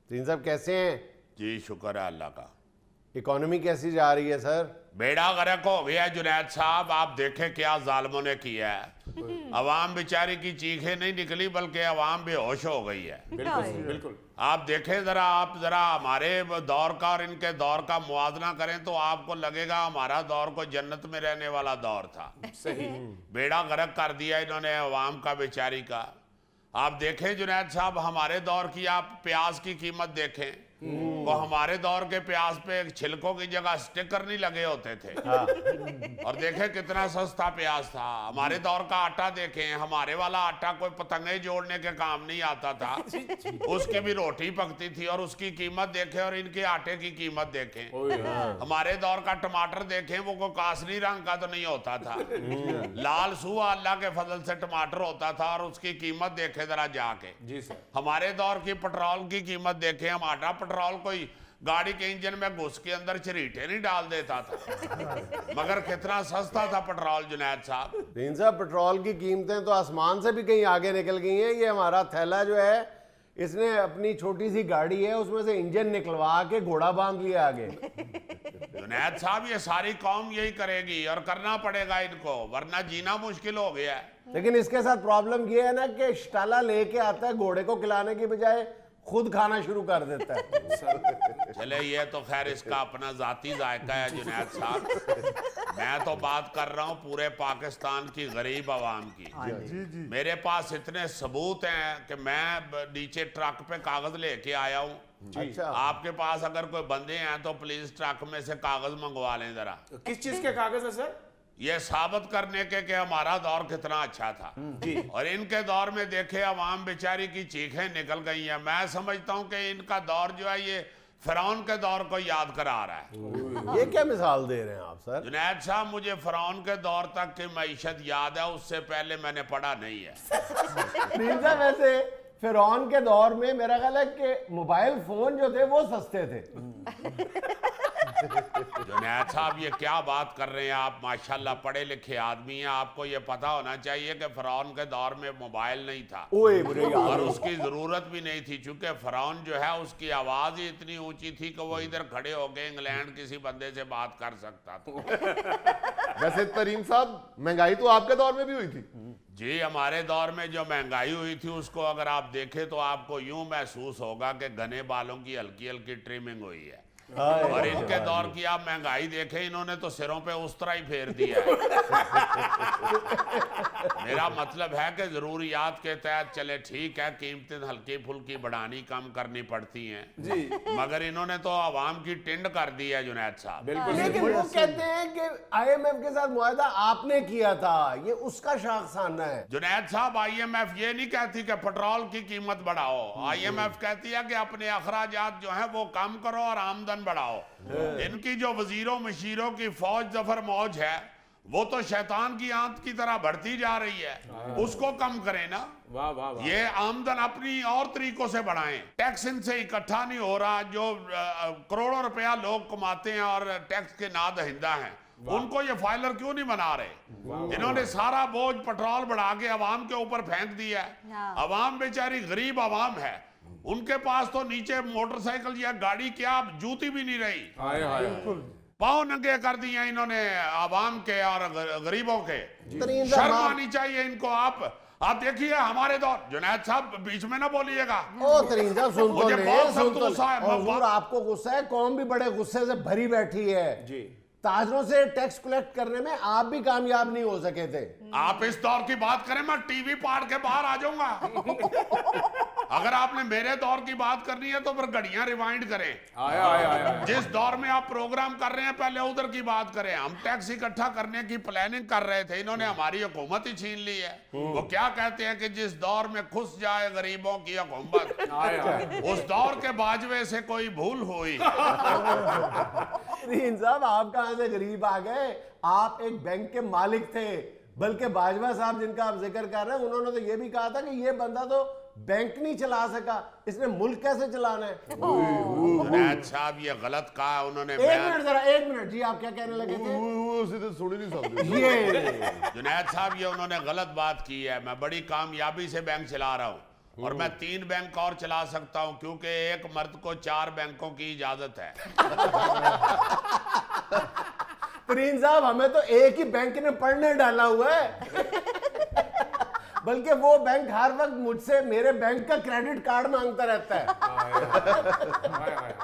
تین صاحب کیسے ہیں؟ جی شکر ہے اللہ کا. اکانومی کیسی جا رہی ہے سر؟ بیڑا غرق ہو گیا جنید صاحب. آپ دیکھیں کیا ظالموں نے کیا ہے. عوام بیچاری کی چیخیں نہیں نکلی بلکہ عوام بے ہوش ہو گئی ہے. بالکل. آپ دیکھیں آپ ذرا ہمارے دور کا اور ان کے دور کا موازنہ کریں تو آپ کو لگے گا ہمارا دور کو جنت میں رہنے والا دور تھا. صحیح. بیڑا غرق کر دیا انہوں نے عوام کا بیچاری کا. آپ دیکھیں جنید صاحب ہمارے دور کی آپ پیاز کی قیمت دیکھیں. وہ ہمارے دور کے پیاز پہ چھلکوں کی جگہ سٹیکر نہیں لگے ہوتے تھے. اور دیکھیں کتنا سستا پیاز تھا. ہمارے دور کا آٹا دیکھیں. ہمارے والا آٹا کوئی پتنگیں جوڑنے کے کام نہیں آتا تھا. اس کی بھی روٹی پکتی تھی اور اس کی قیمت دیکھیں اور ان کے آٹے کی قیمت دیکھیں. ہمارے دور کا ٹماٹر دیکھیں وہ کوئی کاسنی رنگ کا تو نہیں ہوتا تھا. لال سوا اللہ کے فضل سے ٹماٹر ہوتا تھا اور اس کی قیمت دیکھیں ذرا جا کے. جی سر. ہمارے دور کی پٹرول کی قیمت دیکھیں. ہمارا پٹرول کوئی گاڑی کے انجن میں گھس کے اندر چریٹے نہیں ڈال دیتا تھا مگر کتنا سستا تھا پٹرول جنید صاحب. تین صاحب پٹرول کی قیمتیں تو آسمان سے بھی کہیں آگے نکل گئی ہیں. یہ ہمارا تھیلا جو ہے اس نے اپنی چھوٹی سی گاڑی ہے اس میں سے انجن نکلوا کے گھوڑا باندھ لیا آگے. جنید صاحب یہ ساری قوم یہی کرے گی اور کرنا پڑے گا ان کو ورنہ جینا مشکل ہو گیا ہے. لیکن اس کے ساتھ پرابلم یہ ہے نا کہ شٹالا لے کے آتا ہے گھوڑے کو کھلانے کی بجائے خود کھانا شروع کر دیتا ہے. چلے یہ تو خیر اس کا اپنا ذاتی ذائقہ ہے جنید صاحب. میں تو بات کر رہا ہوں پورے پاکستان کی غریب عوام کی. میرے پاس اتنے ثبوت ہیں کہ میں نیچے ٹرک پہ کاغذ لے کے آیا ہوں. آپ کے پاس اگر کوئی بندے ہیں تو پلیز ٹرک میں سے کاغذ منگوا لیں ذرا. کس چیز کے کاغذ ہے سر؟ یہ ثابت کرنے کے کہ ہمارا دور کتنا اچھا تھا. اور ان کے دور میں دیکھے عوام بیچاری کی چیخیں نکل گئی ہیں. میں سمجھتا ہوں کہ ان کا دور جو ہے یہ فرعون کے دور کو یاد کرا رہا ہے. یہ کیا مثال دے رہے ہیں آپ سر؟ جنید صاحب مجھے فرعون کے دور تک کی معیشت یاد ہے. اس سے پہلے میں نے پڑھا نہیں ہے. تین صاحب ویسے فرعون کے دور میں میرا خیال ہے کہ موبائل فون جو تھے وہ سستے تھے. جنید صاحب یہ کیا بات کر رہے ہیں آپ؟ ماشاءاللہ پڑھے لکھے آدمی ہیں. آپ کو یہ پتا ہونا چاہیے کہ فرعون کے دور میں موبائل نہیں تھا اور اس کی ضرورت بھی نہیں تھی چونکہ فرعون جو ہے اس کی آواز ہی اتنی اونچی تھی کہ وہ ادھر کھڑے ہو کے انگلینڈ کسی بندے سے بات کر سکتا تھا. ویسے ترین صاحب مہنگائی تو آپ کے دور میں بھی ہوئی تھی. جی ہمارے دور میں جو مہنگائی ہوئی تھی اس کو اگر آپ دیکھیں تو آپ کو یوں محسوس ہوگا کہ گھنے بالوں کی ہلکی ہلکی ٹریمنگ ہوئی ہے. اور ان کے دور کی آپ مہنگائی دیکھیں انہوں نے تو سروں پہ اس طرح ہی پھیر دیا ہے. میرا مطلب ہے کہ ضروریات کے تحت چلے ٹھیک ہے قیمتیں ہلکی پھلکی بڑھانی کم کرنی پڑتی ہیں مگر انہوں نے تو عوام کی ٹنڈ کر دی ہے جنید صاحب. لیکن وہ کہتے ہیں کہ آئی ایم ایف کے ساتھ معاہدہ آپ نے کیا تھا یہ اس کا شاخسانہ ہے. جنید صاحب آئی ایم ایف یہ نہیں کہتی کہ پٹرول کی قیمت بڑھاؤ. آئی ایم ایف کہتی ہے کہ اپنے اخراجات جو ہیں وہ کم کرو اور آمدن بڑھاؤ. ان کی جو وزیروں مشیروں کی فوج ظفر موج ہے وہ تو شیطان کی آنت کی طرح بڑھتی جا رہی ہے. اس کو کم کریں نا. یہ آمدن اپنی اور طریقوں سے بڑھائیں. ٹیکس ان سے اکٹھا نہیں ہو رہا. جو کروڑوں روپیہ لوگ کماتے ہیں اور ٹیکس کے نادہندہ ہیں ان کو یہ فائلر کیوں نہیں بنا رہے؟ انہوں نے سارا بوجھ پٹرول بڑھا کے عوام کے اوپر پھینک دیا ہے. عوام بیچاری غریب عوام ہے. ان کے پاس تو نیچے موٹر سائیکل یا گاڑی کیا جوتی بھی نہیں رہی. پاؤں ننگے کر دیے انہوں نے عوام کے اور غریبوں کے. شرم آنی چاہیے ان کو. آپ دیکھیے ہمارے دور. جنید صاحب بیچ میں نہ بولیے گا. ترین صاحب سن تو لیں. حضور آپ کو غصہ ہے قوم بھی بڑے غصے سے بھری بیٹھی ہے. تاجروں سے ٹیکس کلیکٹ کرنے میں آپ بھی کامیاب نہیں ہو سکے تھے. آپ اس دور کی بات کریں میں ٹی وی پاڑ کے باہر آ جاؤں گا. اگر آپ نے میرے دور کی بات کرنی ہے تو پھر گھڑیاں ریوائنڈ کریں. جس دور میں آپ پروگرام کر رہے ہیں پہلے ادھر کی بات کریں. ہم ٹیکس اکٹھا کرنے کی پلاننگ کر رہے تھے انہوں نے ہماری حکومت ہی چھین لی ہے. وہ کیا کہتے ہیں کہ جس دور میں کھس جائے غریبوں کی حکومت اس دور کے باجوے سے کوئی بھول ہوئی. ترین صاحب آپ کہاں سے غریب آ گئے؟ آپ ایک بینک کے مالک تھے. بلکہ باجوہ صاحب جن کا آپ ذکر کر رہے ہیں انہوں نے تو یہ بھی کہا تھا کہ یہ بندہ تو بینک نہیں چلا سکا اس نے ملک کیسے چلانا ہے. جنید صاحب یہ غلط کہا انہوں نے. ایک منٹ جی آپ کیا کہنے لگے تھے؟ جنید صاحب یہ انہوں نے غلط بات کی ہے. میں بڑی کامیابی سے بینک چلا رہا ہوں اور میں 3 بینک اور چلا سکتا ہوں کیونکہ ایک مرد کو 4 بینکوں کی اجازت ہے. ترین صاحب ہمیں تو ایک ہی بینک نے پڑھنے ڈالا ہوا ہے بلکہ وہ بینک ہر وقت مجھ سے میرے بینک کا کریڈٹ کارڈ مانگتا رہتا ہے.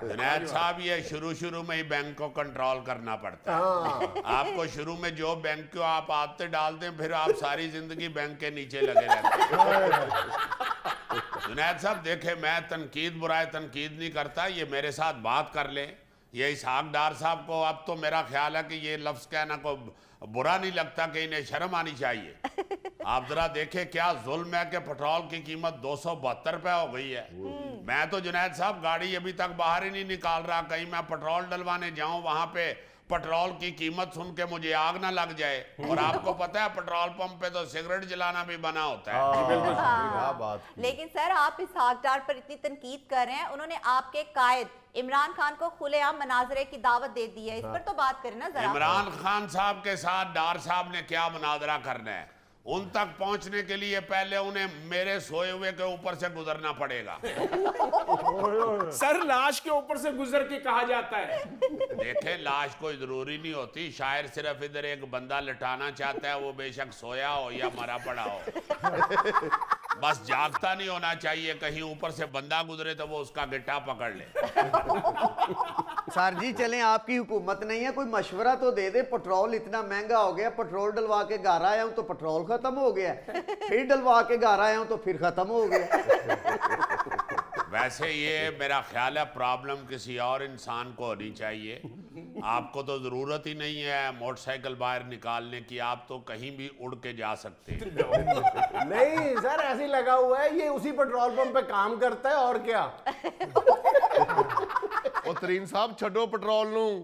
جنید صاحب یہ شروع میں ہی بینک کو کنٹرول کرنا پڑتا ہے. آپ کو شروع میں جو بینک کو آپ عادتیں ڈال دیں پھر آپ ساری زندگی بینک کے نیچے لگے رہتے ہیں. جنید صاحب دیکھیں میں تنقید برائے تنقید نہیں کرتا, یہ میرے ساتھ بات کر لیں. یہ اسحاق ڈار صاحب کو اب تو میرا خیال ہے کہ یہ لفظ کہنا کو برا نہیں لگتا کہ انہیں شرم آنی چاہیے. آپ ذرا دیکھیں کیا ظلم ہے کہ پٹرول کی قیمت 272 روپے ہو گئی ہے. میں تو جنید صاحب گاڑی ابھی تک باہر ہی نہیں نکال رہا, کہیں میں پٹرول ڈلوانے جاؤں وہاں پہ پٹرول کی قیمت سن کے مجھے آگ نہ لگ جائے. اور آپ کو پتہ ہے پٹرول پمپ پہ تو سگریٹ جلانا بھی منع ہوتا ہے. کیا بات. لیکن سر آپ اسحاق ڈار پر اتنی تنقید کر رہے ہیں, انہوں نے آپ کے قائد عمران خان کو کھلے عام مناظرے کی دعوت دے دی ہے, اس پر تو بات کریں نا ذرا. عمران خان صاحب کے ساتھ ڈار صاحب نے کیا مناظرہ کرنا ہے؟ ان تک پہنچنے کے لیے پہلے انہیں میرے سوئے ہوئے کے اوپر سے گزرنا پڑے گا. سر لاش کے اوپر سے گزر کے کہا جاتا ہے. دیکھیں لاش کوئی ضروری نہیں ہوتی, شاعر صرف ادھر ایک بندہ لٹانا چاہتا ہے, وہ بے شک سویا ہو یا مرا پڑا ہو, بس جاگتا نہیں ہونا چاہیے. کہیں اوپر سے بندہ گزرے تو وہ اس کا گٹا پکڑ لے. سر جی چلیں آپ کی حکومت نہیں ہے, کوئی مشورہ تو دے دے. پٹرول اتنا مہنگا ہو گیا, پٹرول ڈلوا کے گھر آیا ہوں تو پٹرول ختم ہو گیا, پھر ڈلوا کے گھر آیا ہوں تو پھر ختم ہو گیا. ویسے یہ میرا خیال ہے پرابلم کسی اور انسان کو ہونی چاہیے. آپ کو تو ضرورت ہی نہیں ہے موٹر سائیکل باہر نکالنے کی, آپ تو کہیں بھی اڑ کے جا سکتے ہیں. نہیں سر ایسے لگا ہوا ہے یہ اسی پٹرول پمپ پہ کام کرتا ہے اور کیا. ਉਹ ਤਰੀਨ ਸਾਹਿਬ ਛੱਡੋ ਪੈਟਰੋਲ ਨੂੰ,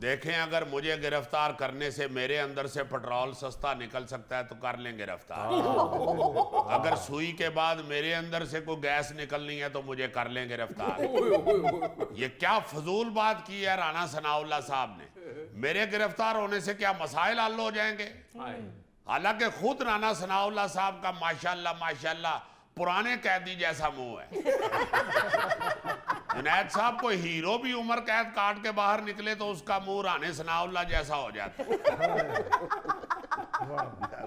دیکھیں اگر مجھے گرفتار کرنے سے میرے اندر سے پٹرول سستا نکل سکتا ہے تو کر لیں گرفتار. اگر سوئی کے بعد میرے اندر سے کوئی گیس نکلنی ہے تو مجھے کر لیں گرفتار. یہ کیا فضول بات کی ہے رانا ثناءاللہ صاحب نے. میرے گرفتار ہونے سے کیا مسائل حل ہو جائیں گے؟ حالانکہ خود رانا ثناءاللہ صاحب کا ماشاءاللہ پرانے قیدی جیسا منہ ہے. جنید صاحب کو ہیرو بھی عمر قید کاٹ کے باہر نکلے تو اس کا منہ رانے ثناءاللہ جیسا ہو جاتا.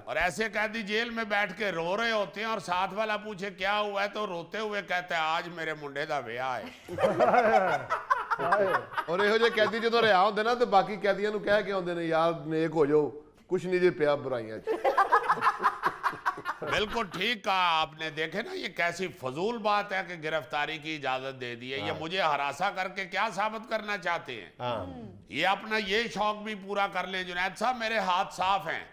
اور ایسے قیدی جیل میں بیٹھ کے رو رہے ہوتے ہیں اور ساتھ والا پوچھے کیا ہوا ہے تو روتے ہوئے کہتے ہیں آج میرے منڈے دا بیاہ ہے. ਔਰ ਇਹੋ ਜਿਹੇ ਕੈਦੀ ਜਦੋਂ ਰਿਹਾ ਹੁੰਦੇ ਨਾ ਤੇ ਬਾਕੀ ਕੈਦੀਆਂ ਨੂੰ ਕਹਿ ਕੇ ਆਉਂਦੇ ਨੇ ਯਾਰ ਨੇਕ ਹੋ ਜਾਓ, ਕੁਛ نہیں جے ਪਿਆ ਬੁਰਾਈਆਂ 'ਚ. بالکل ٹھیک کہا آپ نے. دیکھیں نا یہ کیسی فضول بات ہے کہ گرفتاری کی اجازت دے دی ہے. یہ مجھے ہراساں کر کے کیا ثابت کرنا چاہتے ہیں؟ یہ اپنا یہ شوق بھی پورا کر لیں. جنید صاحب میرے ہاتھ صاف ہیں,